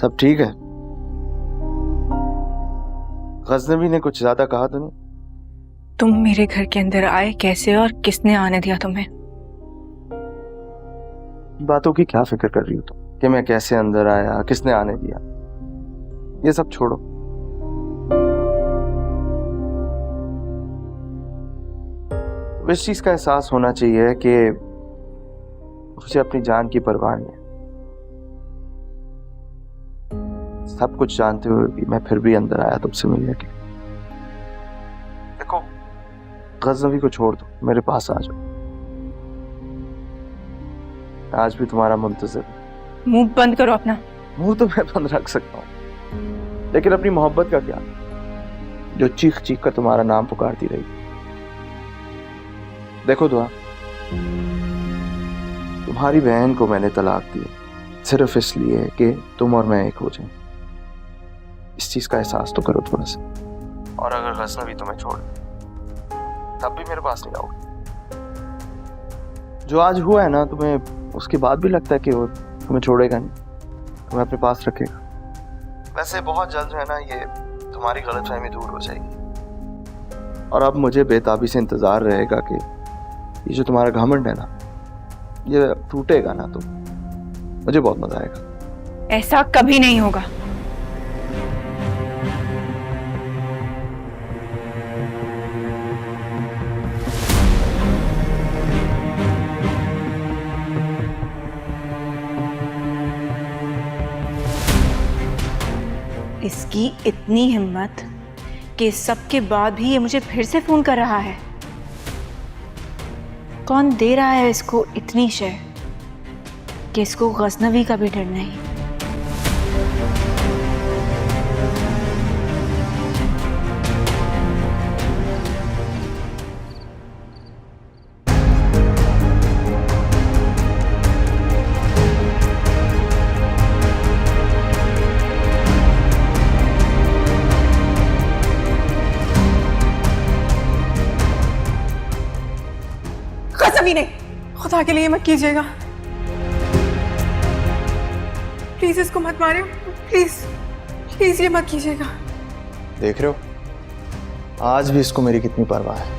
सब ठीक है? गजनवी ने कुछ ज्यादा कहा तो नहीं? तुम मेरे घर के अंदर आए कैसे और किसने आने दिया तुम्हें? बातों की क्या फिक्र कर रही हो तुम कि मैं कैसे अंदर आया, किसने आने दिया? ये सब छोड़ो। तो इस चीज का एहसास होना चाहिए कि मुझे अपनी जान की परवाह नहीं है। सब कुछ जानते हुए भी मैं फिर भी अंदर आया तुमसे मिलने के लिए। देखो, गजनवी को छोड़ दो, मेरे पास आ जाओ। आज भी तुम्हारा मुंतजिर। मुंह बंद करो अपना। मुंह तो मैं बंद रख सकता हूँ, लेकिन अपनी मोहब्बत का क्या, जो चीख चीख कर तुम्हारा नाम पुकारती रही। देखो दुआ, तुम्हारी बहन को मैंने तलाक दी सिर्फ इसलिए कि तुम और मैं एक हो जाएं। इस चीज का एहसास तो करो थोड़ा सा। और अगर गजनवी तुम्हें छोड़ तब भी मेरे पास नहीं आओगे। जो आज हुआ है ना, तुम्हें उसके बाद भी लगता है कि वो तुम्हें छोड़ेगा नहीं, तुम्हें अपने पास रखेगा। वैसे बहुत जल्द जो है ना, ये तुम्हारी गलतफहमी दूर हो जाएगी। और अब मुझे बेताबी से इंतजार रहेगा कि ये जो तुम्हारा घमंड है ना, ये टूटेगा ना, तो मुझे बहुत मजा आएगा। ऐसा कभी नहीं होगा। इसकी इतनी हिम्मत कि सबके बाद भी ये मुझे फिर से फोन कर रहा है। कौन दे रहा है इसको इतनी शय कि इसको गजनवी का भी डर नहीं। गजनवी नहीं, खुदा के लिए मत कीजिएगा, प्लीज इसको मत मारिए, प्लीज प्लीज ये मत कीजिएगा। देख रहे हो, आज भी इसको मेरी कितनी परवाह है।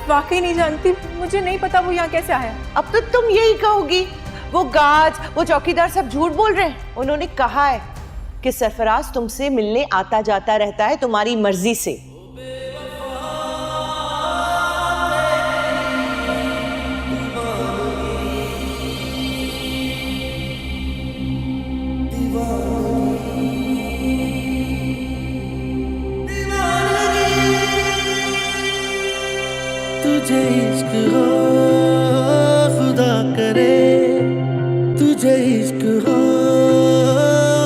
वाकई नहीं जानती, मुझे नहीं पता वो यहाँ कैसे आया। अब तो तुम यही कहोगी, वो गाज, वो चौकीदार सब झूठ बोल रहे हैं। उन्होंने कहा है कि सरफराज तुमसे मिलने आता जाता रहता है तुम्हारी मर्जी से। तुझे इश्क हो खुदा करे, तुझे इश्क हो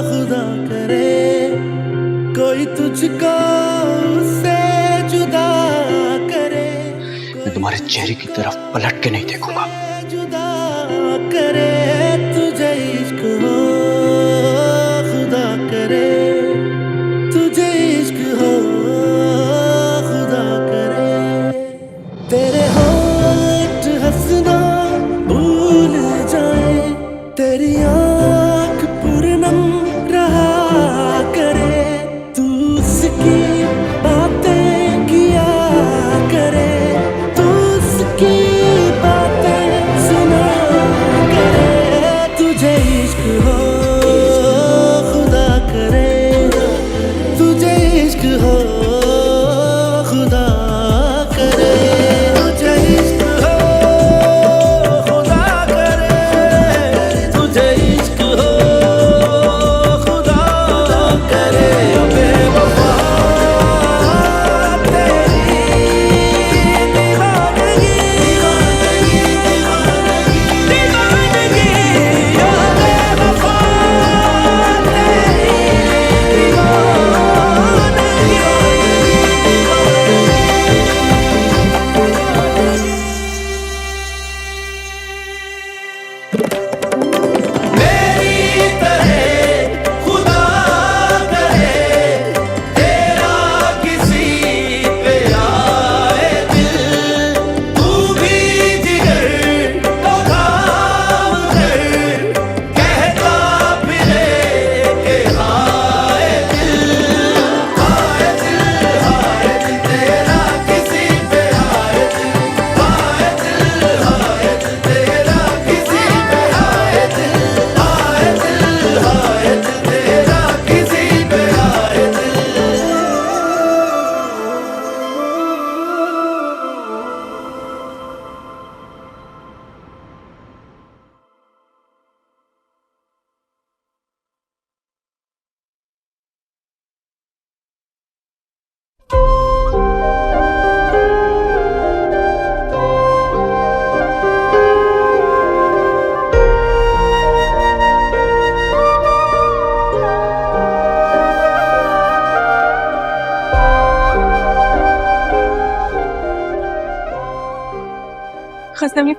खुदा करे, कोई तुझको उससे जुदा करे। मैं तुम्हारे चेहरे की तरफ पलट के नहीं देखूंगा। जुदा करे, तुझे इश्क हो खुदा करे, तुझे इश्क हो खुदा करे। तेरे होठ हंसना भूल जाए, तेरी आँख पूरनम रहा करे, तू उसकी बातें किया करे, तू उसकी बातें सुना करे। तुझे इश्क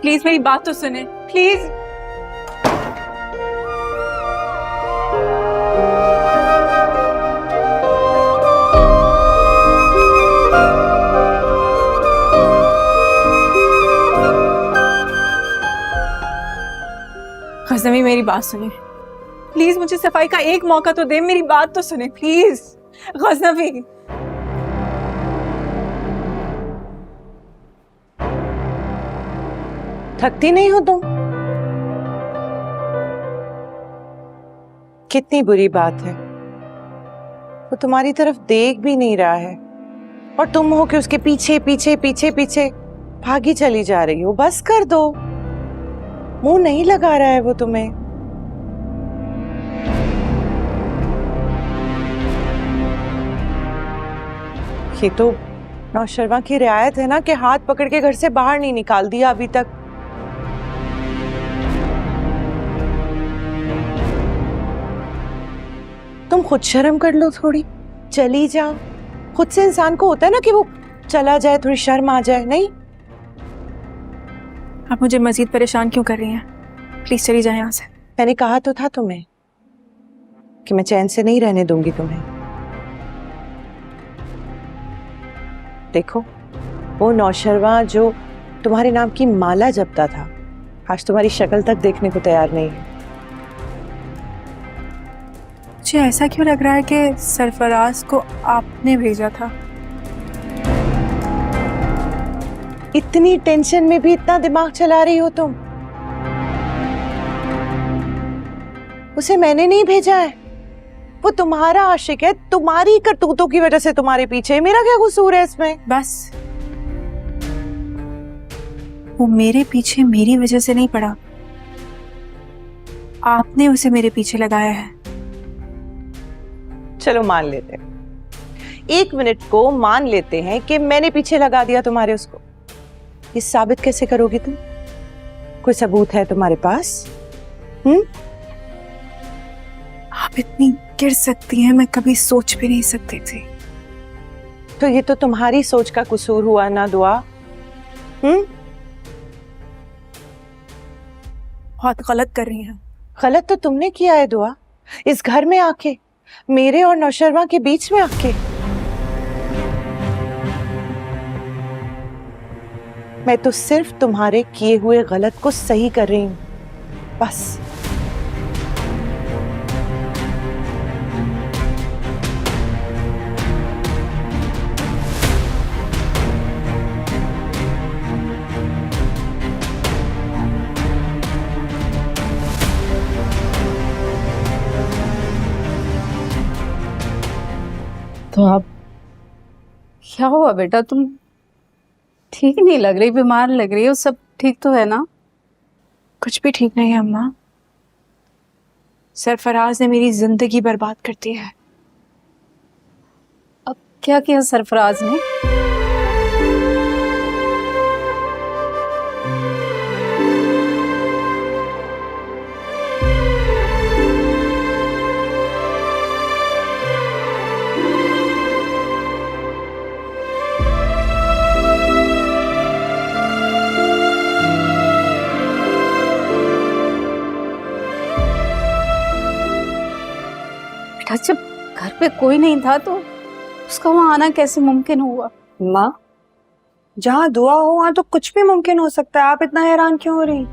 प्लीज मेरी बात तो सुने प्लीज। गज़नवी मेरी बात सुने प्लीज, मुझे सफाई का एक मौका तो दे, मेरी बात तो सुने प्लीज गज़नवी। थकती नहीं हो तुम? कितनी बुरी बात है, वो तुम्हारी तरफ देख भी नहीं रहा है और तुम हो कि उसके पीछे पीछे पीछे पीछे भागी चली जा रही हो। बस कर दो, मुंह नहीं लगा रहा है वो तुम्हें। ये तो नौशर्मा की रियायत है ना कि हाथ पकड़ के घर से बाहर नहीं निकाल दिया अभी तक। तुम खुद शर्म कर लो थोड़ी, चली जाओ। खुद से इंसान को होता है ना कि वो चला जाए, थोड़ी शर्म आ जाए। नहीं, आप मुझे मजीद परेशान क्यों कर रही हैं? प्लीज चली जाए यहाँ से। मैंने कहा तो था तुम्हें कि मैं चैन से नहीं रहने दूंगी तुम्हें। देखो, वो नौशरवा जो तुम्हारे नाम की माला जपता था, आज तुम्हारी शक्ल तक देखने को तैयार नहीं है। मुझे ऐसा क्यों लग रहा है कि सरफराज को आपने भेजा था? इतनी टेंशन में भी इतना दिमाग चला रही हो तुम। उसे मैंने नहीं भेजा है, वो तुम्हारा आशिक है, तुम्हारी करतूतों की वजह से तुम्हारे पीछे। मेरा क्या कसूर है इसमें? बस वो मेरे पीछे मेरी वजह से नहीं पड़ा, आपने उसे मेरे पीछे लगाया है। चलो मान लेते हैं, 1 मिनट को मान लेते हैं कि मैंने पीछे लगा दिया तुम्हारे उसको। ये साबित कैसे करोगी तुम? कोई सबूत है तुम्हारे पास? आप इतनी गिर सकती हैं, मैं कभी सोच भी नहीं सकती थी। तो ये तो तुम्हारी सोच का कसूर हुआ ना दुआ। बहुत गलत कर रही हैं। गलत तो तुमने किया है दुआ, इस घर में आके, मेरे और नौशर्मा के बीच में आके। मैं तो सिर्फ तुम्हारे किए हुए गलत को सही कर रही हूं, बस। तो आप क्या हुआ बेटा? तुम ठीक नहीं लग रही, बीमार लग रही हो। सब ठीक तो है ना? कुछ भी ठीक नहीं है अम्मा। सरफराज ने मेरी जिंदगी बर्बाद कर दी है। अब क्या किया सरफराज ने? जब घर पे कोई नहीं था तो उसका वहां आना कैसे मुमकिन हुआ? माँ, जहाँ दुआ हो वहां तो कुछ भी मुमकिन हो सकता है। आप इतना हैरान क्यों हो रही?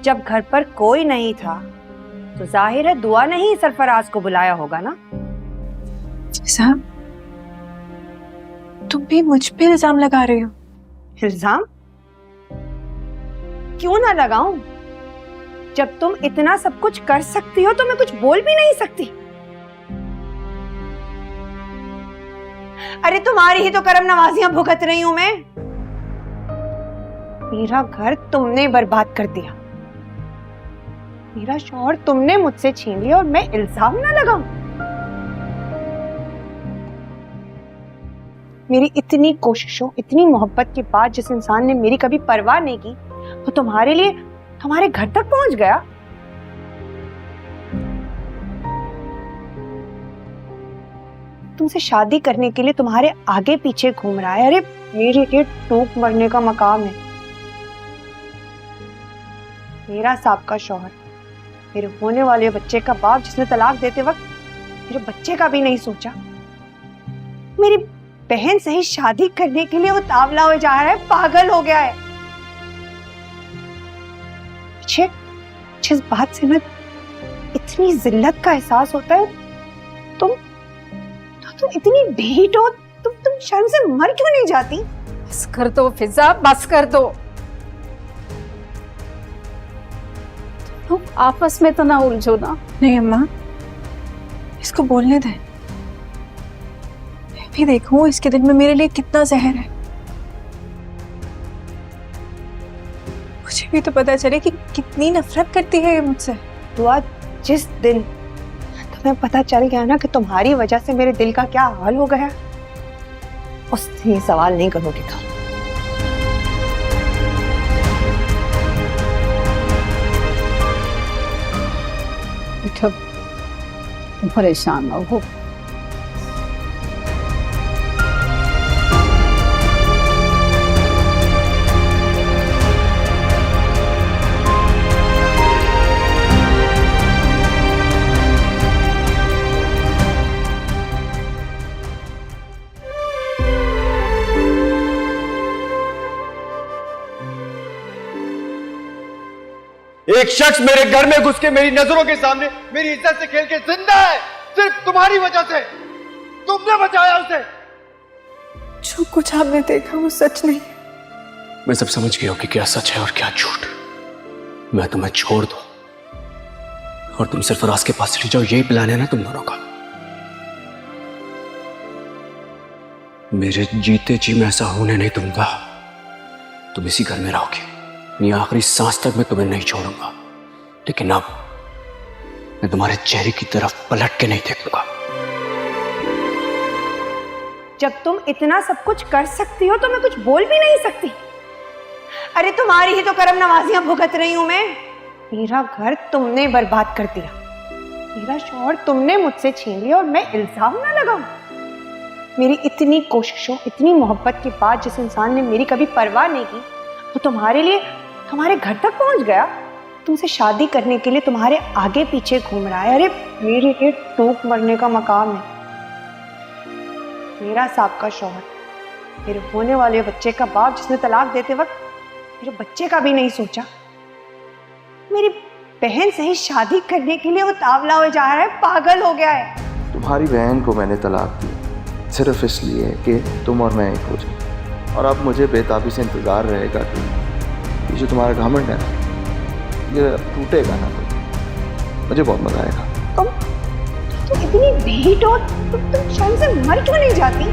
जब घर पर कोई नहीं था तो जाहिर है दुआ ने ही सरफराज को बुलाया होगा ना। साहब, तुम भी मुझ पे इल्जाम लगा रहे हो। इल्जाम क्यों ना लगाऊं? जब तुम इतना सब कुछ कर सकती हो तो मैं कुछ बोल भी नहीं सकती। अरे तुम्हारी ही तो करम नवाजियां भुगत रही हूं मैं। मेरा घर तुमने बर्बाद कर दिया, मेरा शौहर तुमने मुझसे छीन लिया और मैं इल्जाम ना लगाऊं? मेरी इतनी कोशिशों, इतनी मोहब्बत के बाद जिस इंसान ने मेरी कभी परवाह नहीं की, वो तुम्हारे लिए तुम्हारे घर तक पहुंच गया। तुमसे शादी करने के लिए तुम्हारे आगे पीछे घूम रहा है। अरे मेरे लिए टूक मरने का मकाम है। मेरा साबका शौहर, मेरे होने वाले बच्चे का बाप, जिसने तलाक देते वक्त मेरे बच्चे का भी नहीं सोचा। मेरी बहन से ही शादी करने के लिए वो तावला हो जा रहा है, पागल हो गया है। मुझे जिस बात से ना इतनी जिल्लत का एहसास होता है, तुम इतनी ढीठ हो, तुम शर्म से मर क्यों नहीं जाती? बस कर दो फिजा, बस कर दो। तुम लोग आपस में तो ना उलझो ना। नहीं अम्मा, इसको बोलने दें। मैं भी देखूं इसके दिल में मेरे लिए कितना जहर है। मुझे भी तो पता चले कि कितनी नफरत करती है ये मुझसे। तो आज जिस दिन तुम्हें पता चल गया ना कि तुम्हारी वजह से मेरे दिल का क्या हाल हो गया, उस दिन ये सवाल नहीं करोगे तुम। उठो, तुम परेशान ना हो। एक शख्स मेरे घर में घुस के मेरी नजरों के सामने मेरी इज्जत से खेल के जिंदा है, सिर्फ तुम्हारी वजह से। तुमने बचाया उसे। जो कुछ आपने देखा वो सच नहीं। मैं सब समझ गया हूं कि क्या सच है और क्या झूठ। मैं तुम्हें छोड़ दूं और तुम सिर्फ राज के पास चली जाओ, यही प्लान है ना तुम दोनों का? मेरे जीते जी मैं ऐसा होने नहीं दूंगा। तुम इसी घर में रहोगे, अपनी आखिरी सांस तक मैं तुम्हें नहीं छोड़ूंगा। लेकिन अब मैं तुम्हारे चेहरे की तरफ पलट के नहीं देखूंगा। जब तुम इतना सब कुछ कर सकती हो तो मैं कुछ बोल भी नहीं सकती। अरे तुम्हारी ही तो करम नवाजियां भुगत रही हूं मैं। मेरा घर तुमने बर्बाद कर दिया, मेरा शौहर तुमने मुझसे छीन लिया, और मैं इल्जाम ना लगाऊं। मेरी इतनी कोशिशों, इतनी मोहब्बत के बाद जिस इंसान ने मेरी कभी परवाह नहीं की, वो तुम्हारे लिए तुम्हारे घर तक पहुंच गया, तुमसे शादी करने के लिए तुम्हारे आगे पीछे घूम रहा है। अरे मेरे लिए टूक मरने का मकाम है। मेरा साबका शौहर, मेरे होने वाले बच्चे का बाप, जिसने तलाक देते वक्त मेरे बच्चे का भी नहीं सोचा। मेरी बहन से ही शादी करने के लिए वो तावला हो जा रहा है, पागल हो गया है। तुम्हारी बहन को मैंने तलाक दी सिर्फ इसलिए कि तुम और मैं एक हो जाए, और अब मुझे बेताबी से इंतज़ार रहेगा कि ये जो तुम्हारा घमंड है ये टूटेगा ना। तो मुझे बहुत मजा आएगा। तुम इतनी ढीठ हो, तुम शर्म से मर क्यों नहीं जाती?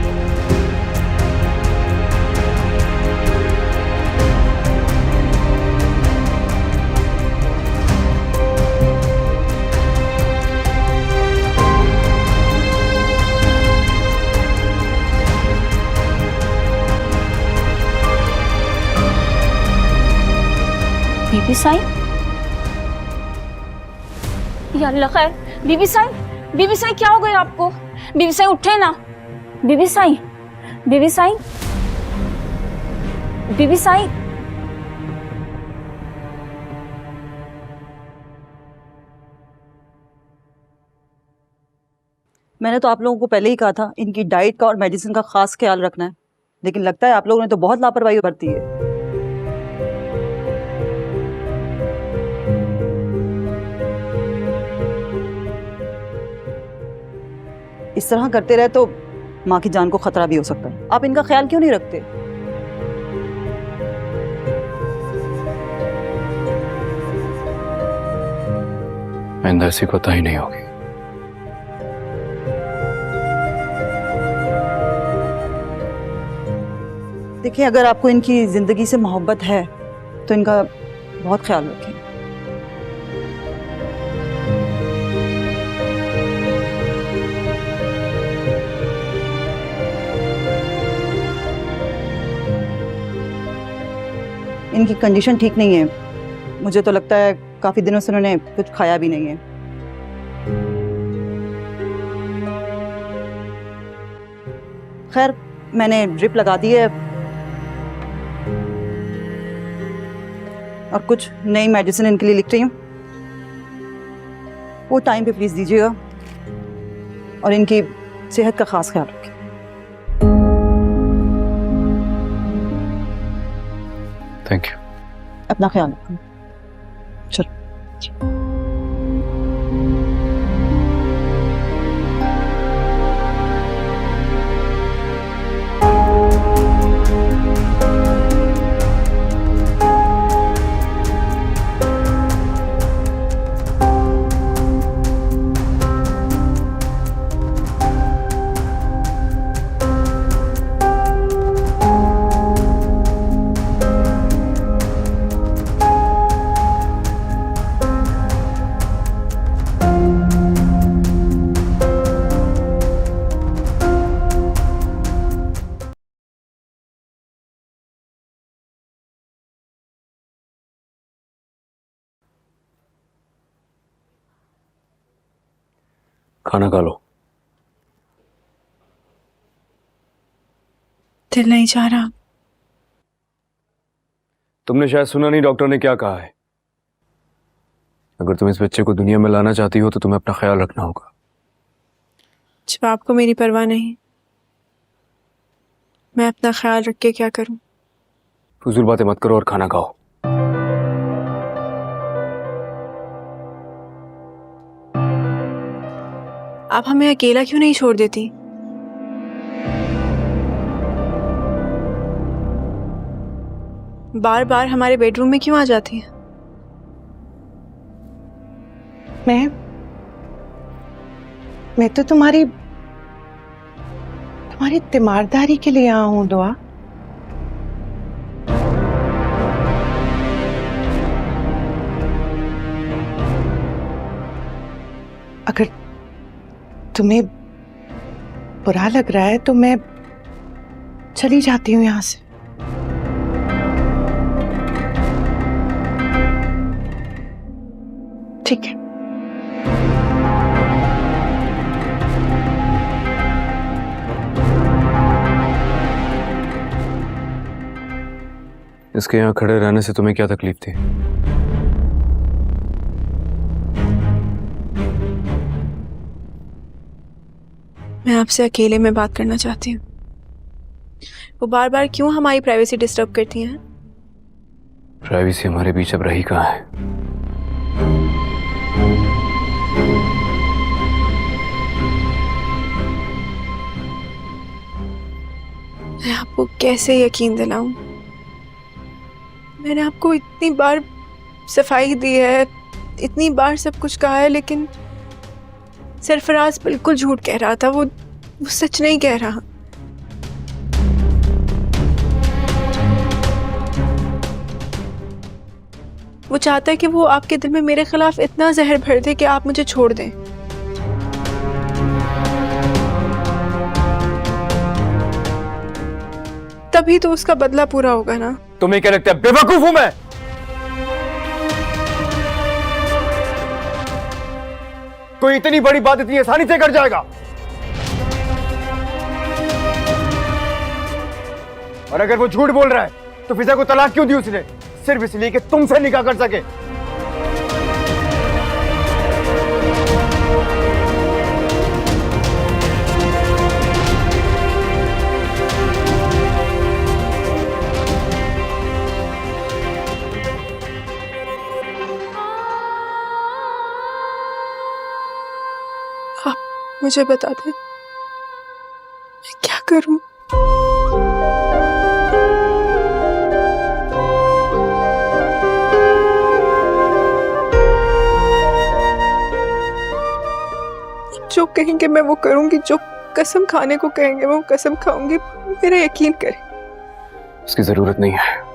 बीबी साईं, या अल्लाह खैर। बीबी साईं, बीबी साईं क्या हो गया आपको? बीबी साईं उठे ना। बीबी साईं, बीबी साईं, बीबी साईं। मैंने तो आप लोगों को पहले ही कहा था इनकी डाइट का और मेडिसिन का खास ख्याल रखना है, लेकिन लगता है आप लोगों ने तो बहुत लापरवाही बरती है। इस तरह करते रहे तो माँ की जान को खतरा भी हो सकता है। आप इनका ख्याल क्यों नहीं रखते? आइंदा ऐसी कोताही नहीं होगी। देखिए, अगर आपको इनकी जिंदगी से मोहब्बत है तो इनका बहुत ख्याल रखें। इनकी कंडीशन ठीक नहीं है। मुझे तो लगता है काफी दिनों से उन्होंने कुछ खाया भी नहीं है। खैर, मैंने ड्रिप लगा दी है। और कुछ नई मेडिसिन इनके लिए लिख रही हूँ, वो टाइम पे प्लीज दीजिएगा और इनकी सेहत का खास ख्याल रखें। Thank you. अपना ख्याल रखें। चलो। खाना खा लो। दिल नहीं चाह रहा। तुमने शायद सुना नहीं डॉक्टर ने क्या कहा है। अगर तुम इस बच्चे को दुनिया में लाना चाहती हो तो तुम्हें अपना ख्याल रखना होगा। जब आपको मेरी परवाह नहीं, मैं अपना ख्याल रख के क्या करूं? फजूल बातें मत करो और खाना खाओ। आप हमें अकेला क्यों नहीं छोड़ देती? बार बार हमारे बेडरूम में क्यों आ जाती हैं? मैं तो तुम्हारी तीमारदारी के लिए आया हूं दुआ। अगर तुम्हें बुरा लग रहा है तो मैं चली जाती हूँ यहाँ से। ठीक है। इसके यहाँ खड़े रहने से तुम्हें क्या तकलीफ थी? मैं आपसे अकेले में बात करना चाहती हूँ। वो बार बार क्यों हमारी प्राइवेसी डिस्टर्ब करती हैं? प्राइवेसी हमारे बीच अब रही कहाँ है? मैं आपको कैसे यकीन दिलाऊं? मैंने आपको इतनी बार सफाई दी है, इतनी बार सब कुछ कहा है, लेकिन सरफराज बिल्कुल झूठ कह रहा था। वो सच नहीं कह रहा। वो चाहता है कि वो आपके दिल में मेरे खिलाफ इतना जहर भर दे कि आप मुझे छोड़ दें। तभी तो उसका बदला पूरा होगा ना। तुम्हें क्या लगता है बेवकूफ हूं मैं? कोई इतनी बड़ी बात इतनी आसानी से कर जाएगा? और अगर वो झूठ बोल रहा है तो फिजा को तलाक क्यों दी उसने? सिर्फ इसलिए कि तुमसे निकाह कर सके। आप मुझे बता दें मैं क्या करूं? जो कहेंगे मैं वो करूंगी, जो कसम खाने को कहेंगे मैं वो कसम खाऊंगी। मेरा यकीन करें। उसकी जरूरत नहीं है।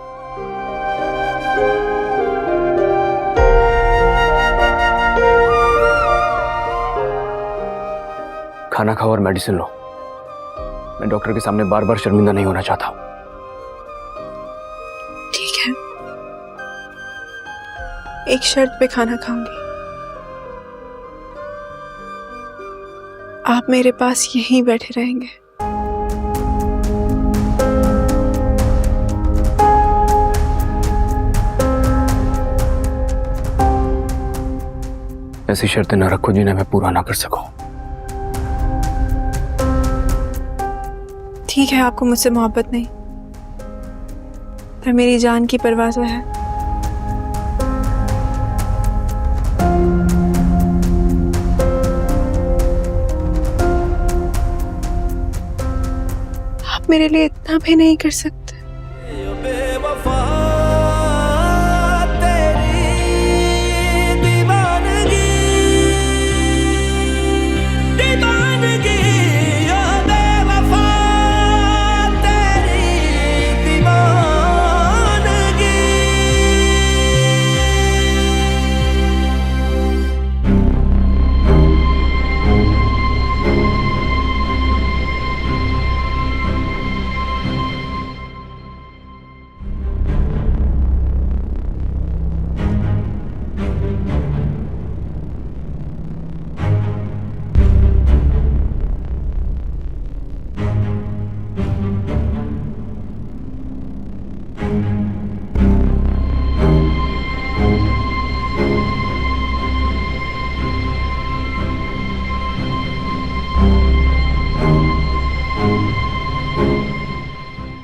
खाना खाओ और मेडिसिन लो। मैं डॉक्टर के सामने बार बार शर्मिंदा नहीं होना चाहता। ठीक है, एक शर्त पे खाना खाऊंगी। आप मेरे पास यहीं बैठे रहेंगे। ऐसी शर्तें न रखो जिन्हें मैं पूरा ना कर सकूं। ठीक है, आपको मुझसे मोहब्बत नहीं, पर मेरी जान की परवाह तो है। आप मेरे लिए इतना भी नहीं कर सकते। बेवफा तेरी दीवानगी दीवानगी ओ बेवफा तेरी दीवानगी।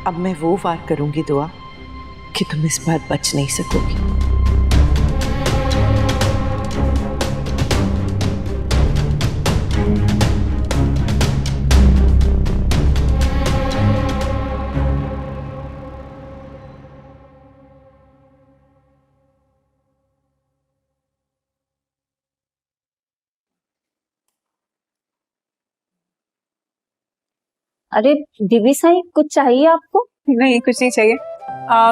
अब मैं वो वार करूंगी दुआ कि तुम इस बार बच नहीं सकोगी। अरे बीबी साईं, कुछ चाहिए आपको? नहीं, कुछ नहीं चाहिए।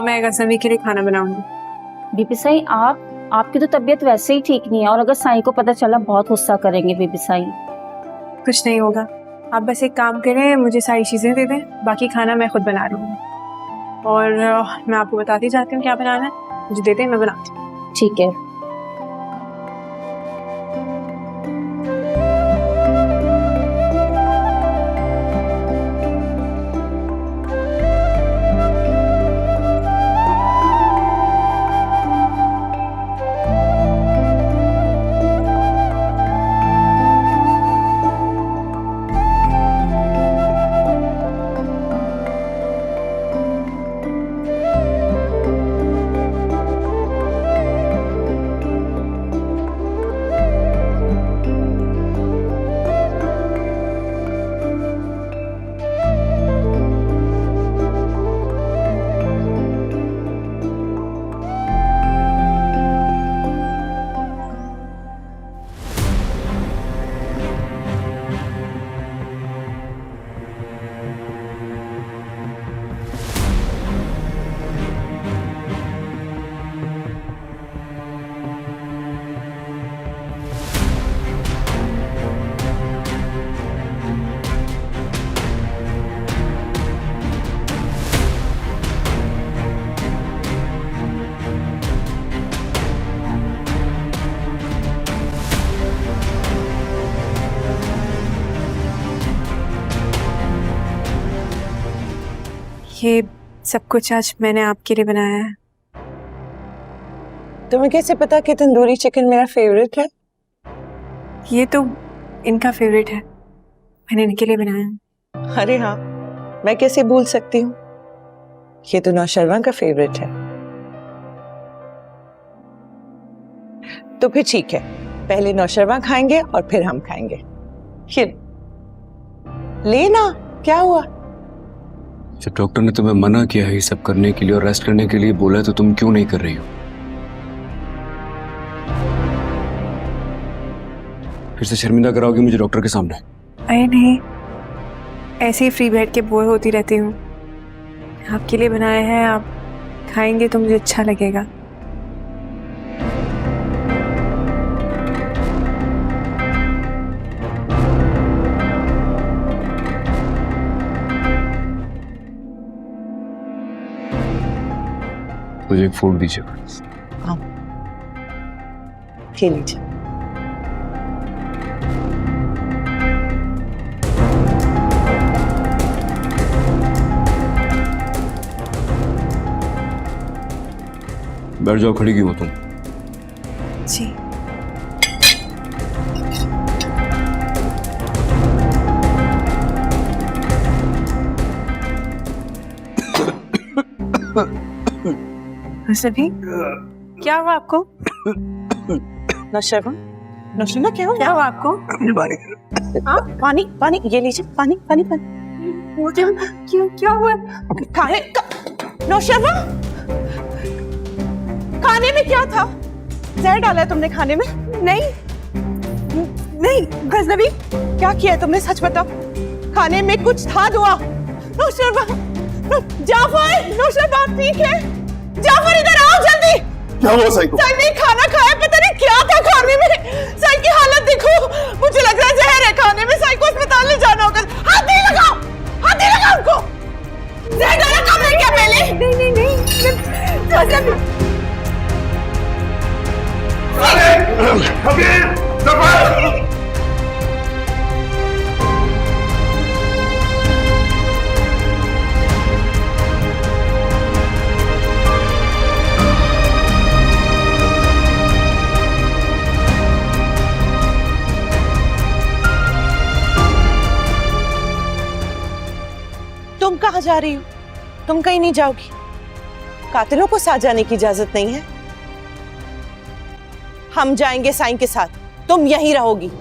मैं गजनवी के लिए खाना बनाऊंगी। बीबी साईं, आपकी तो तबीयत वैसे ही ठीक नहीं है, और अगर साईं को पता चला बहुत गुस्सा करेंगे बीबी साईं। कुछ नहीं होगा, आप बस एक काम करें, मुझे सारी चीज़ें दे दें, बाकी खाना मैं खुद बना रही हूँ। और मैं आपको बताती जाती हूँ क्या बनाना है, मुझे दे दें, मैं बनाती हूँ। ठीक है। ये सब कुछ आज मैंने आपके लिए बनाया है। तुम्हें कैसे पता कि तंदूरी चिकन मेरा फेवरेट है? ये तो इनका फेवरेट है, मैंने इनके लिए बनाया है। अरे हाँ, मैं कैसे भूल सकती हूँ, ये तो नौशरवा का फेवरेट है। तो फिर ठीक है, पहले नौशरवा खाएंगे और फिर हम खाएंगे। लेना क्या हुआ? जब डॉक्टर ने तुम्हें मना किया है ये सब करने के लिए और रेस्ट करने के लिए बोला है, तो तुम क्यों नहीं कर रही हो? फिर से शर्मिंदा कराओगी मुझे डॉक्टर के सामने? अरे नहीं, ऐसे ही फ्री बैठ के बोर होती रहती हूँ। आपके लिए बनाया है, आप खाएंगे तो मुझे अच्छा लगेगा। मुझे एक फूड दीजिए। हाँ, खा लीजिए। बैठ जाओ, खड़ी क्यों हो तुम? जी। सभी क्या हुआ आपको? नौशेबा, नौशेबा क्या क्या हुआ आपको? हाँ, पानी पानी ये लीजिए, पानी पानी पानी। क्या हुआ? खाने नौशेबा, खाने में क्या था? जहर डाला है तुमने खाने में? नहीं नहीं गजनबी, क्या किया है तुमने? सच बताओ, खाने में कुछ था दुआ? नौशेबा, जाफर, नौशेबा ठीक है? जाफर इधर आओ जल्दी। क्या हुआ साई को? साई ने खाना खाया, पता नहीं क्या था खाने में। साई की हालत देखो, मुझे लग रहा है जहर है खाने में। साई को अस्पताल ले जाना होगा। हाथ नहीं लगाओ, हाथ नहीं लगाओ उनको। जहर डाला कब है क्या पहले? नहीं नहीं तुम कहाँ जा रही हो? तुम कहीं नहीं जाओगी। कातिलों को साथ जाने की इजाजत नहीं है। हम जाएंगे साईं के साथ, तुम यहीं रहोगी।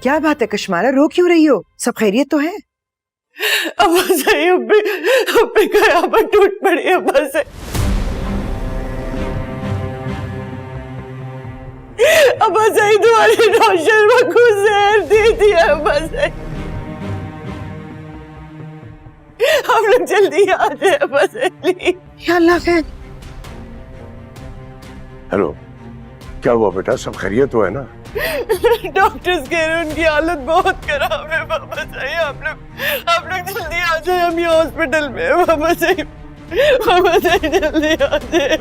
क्या बात है कश्मारा, रो क्यों रही हो? सब खैरियत तो है? अब्बा सही, अब्बे कयामत टूट पड़ी अब्बा से। अब्बा सही तुम्हारी नौशेबा को जहर दे दिया अब्बा सही। हम लोग जल्दी आ जाए अब्बा सही। या अल्लाह खैर। हेलो, क्या हुआ बेटा? सब खैरियत तो है ना? डॉक्टर्स कह रहे हैं उनकी हालत बहुत खराब है बाबा सही। आप लोग जल्दी आ जाए, हम ये हॉस्पिटल में है बाबा सही। बाबा सही जल्दी आ जाए।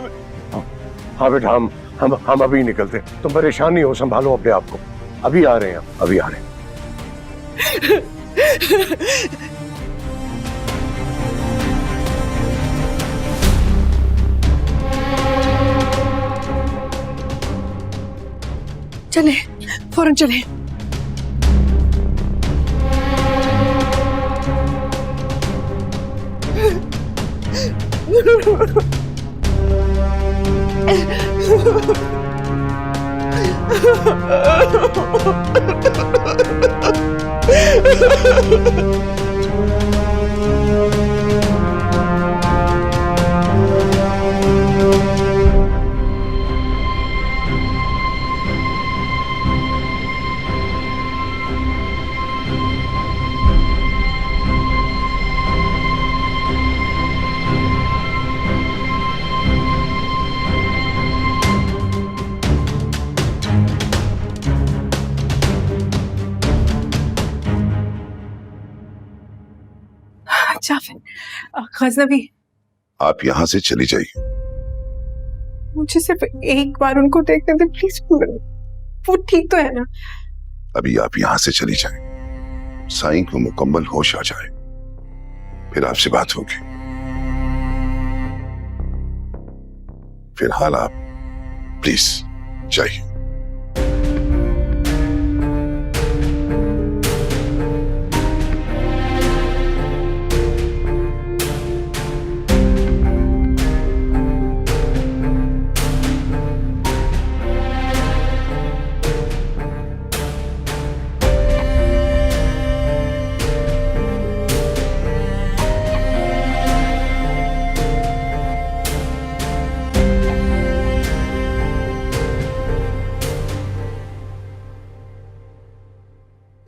हाँ बेटा, हम अभी निकलते। तुम परेशान नहीं हो, संभालो अपने आप को। अभी आ रहे हैं, अभी आ रहे हैं। चले, फौरन चले। गजनबी, आप यहाँ से चली जाइए। मुझे सिर्फ एक बार उनको देखने दे प्लीज। वो ठीक तो है ना? अभी आप यहाँ से चली जाएं। साईं को मुकम्मल होश आ जाए, फिर आपसे बात होगी। फिलहाल आप प्लीज जाइए।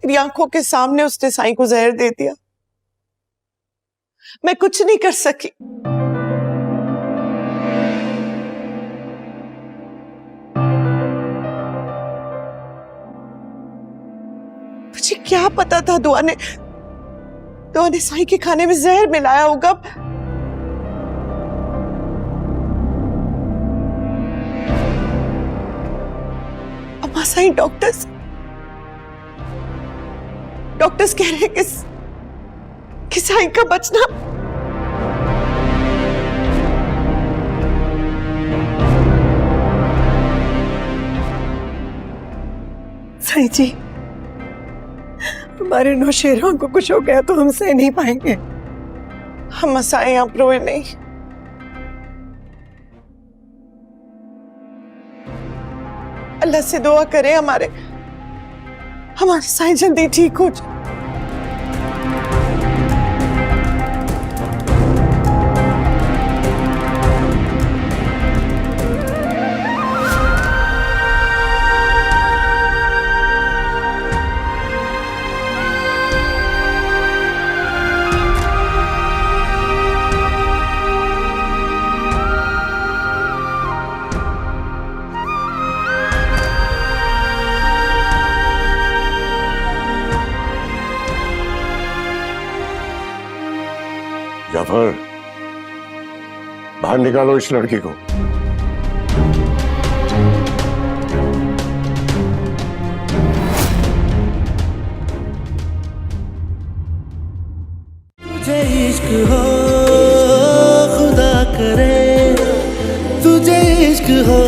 मेरी आंखों के सामने उसने साईं को जहर दे दिया। मैं कुछ नहीं कर सकी। मुझे क्या पता था दुआ ने तो ने साईं के खाने में जहर मिलाया होगा। अम्मा साईं, डॉक्टर्स कह रहे हैं कि साईं का बचना साईं जी, हमारे नौशेरों को कुछ हो गया तो हम सह नहीं पाएंगे। हम साईं आप रोए नहीं। अल्लाह से दुआ करें हमारे साईं जल्दी ठीक हो जाए। जाफर, बाहर निकालो इस लड़की को। तुझे इश्क हो खुदा करे, तुझे इश्क हो